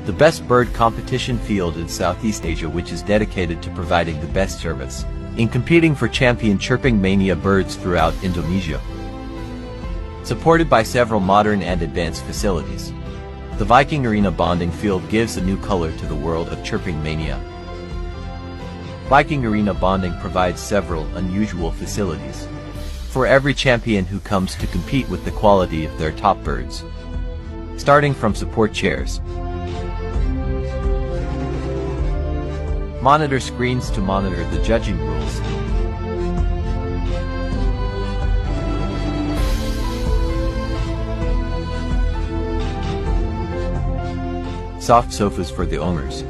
the best bird competition field in Southeast Asia, which is dedicated to providing the best service in competing for champion chirping mania birds throughout Indonesia. Supported by several modern and advanced facilities, the Viking Arena bonding field gives a new color to the world of chirping mania. Viking Arena bonding provides several unusual facilities for every champion who comes to compete with the quality of their top birds, starting from support chairs, monitor screens to monitor the judging rules, soft sofas for the owners,